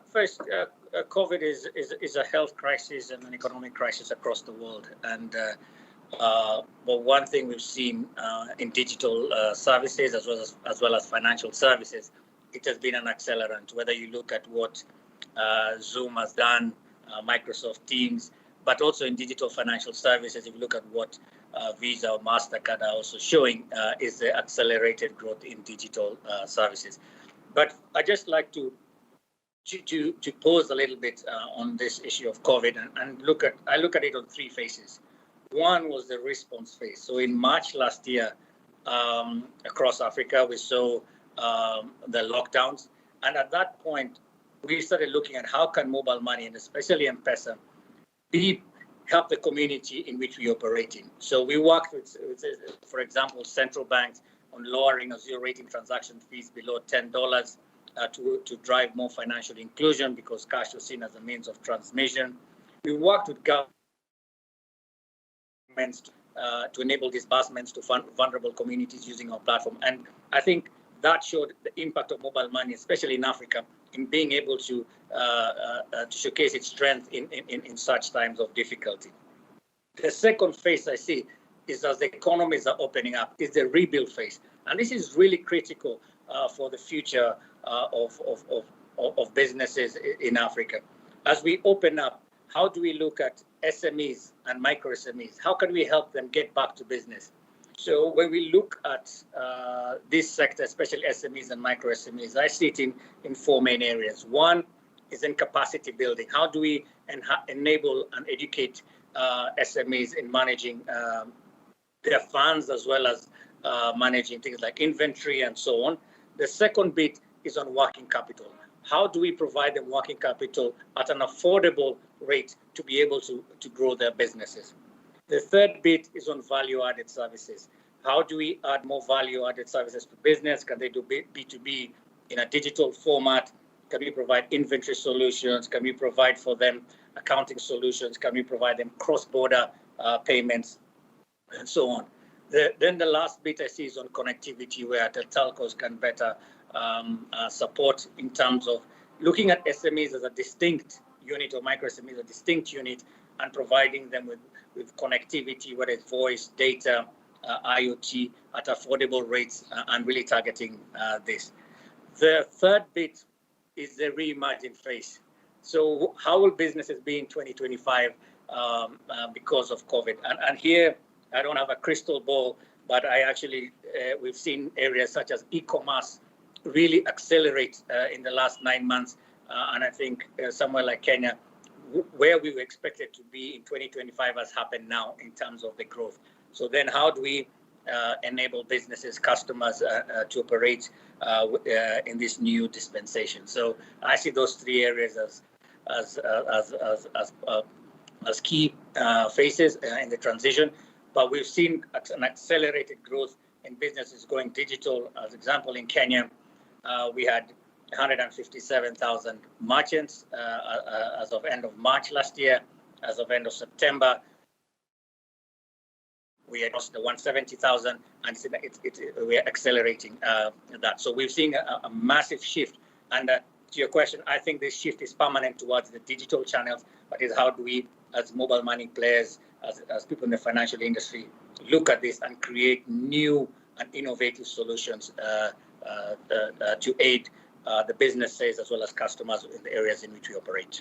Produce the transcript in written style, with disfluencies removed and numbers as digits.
First, COVID is a health crisis and an economic crisis across the world. And but one thing we've seen in digital services as well as financial services, it has been an accelerant. Whether you look at what Zoom has done, Microsoft Teams, but also in digital financial services, if you look at what Visa or MasterCard are also showing, is the accelerated growth in digital services. But I just like to pause a little bit on this issue of COVID and look at it on three phases. One was the response phase. So in March last year, across Africa, we saw the lockdowns, and at that point, we started looking at how can mobile money, and especially M-Pesa, help the community in which we operate in. So we worked with, for example, central banks on lowering of zero-rating transaction fees below $10 to drive more financial inclusion, because cash was seen as a means of transmission. We worked with governments to enable disbursements to vulnerable communities using our platform. And I think that showed the impact of mobile money, especially in Africa, in being able to showcase its strength in such times of difficulty. The second phase I see is, as the economies are opening up, is the rebuild phase. And this is really critical for the future of businesses in Africa. As we open up, how do we look at SMEs and micro SMEs? How can we help them get back to business? So when we look at this sector, especially SMEs and micro SMEs, I see it in four main areas. One is in capacity building. How do we enable and educate SMEs in managing their funds, as well as managing things like inventory and so on? The second bit is on working capital. How do we provide them working capital at an affordable rate to be able to grow their businesses? The third bit is on value-added services. How do we add more value-added services to business? Can they do B2B in a digital format? Can we provide inventory solutions? Can we provide for them accounting solutions? Can we provide them cross-border payments, and so on? Then the last bit I see is on connectivity, where the telcos can better support in terms of looking at SMEs as a distinct unit, or micro SMEs as a distinct unit, and providing them with connectivity, whether it's voice, data, IoT, at affordable rates, and really targeting this. The third bit is the reimagine phase. So how will businesses be in 2025 because of COVID? And here, I don't have a crystal ball, but I actually, we've seen areas such as e-commerce really accelerate in the last 9 months. And I think somewhere like Kenya, where we were expected to be in 2025 has happened now in terms of the growth. So then how do we enable businesses, customers to operate in this new dispensation? So I see those three areas as key phases in the transition. But we've seen an accelerated growth in businesses going digital. As example, in Kenya, we had 157,000 merchants as of end of March last year. As of end of September, we had crossed the 170,000, and we are accelerating that. So we've seen a massive shift. And to your question, I think this shift is permanent towards the digital channels, but is how do we, as mobile money players, as people in the financial industry, look at this and create new and innovative solutions to aid the businesses as well as customers in the areas in which we operate.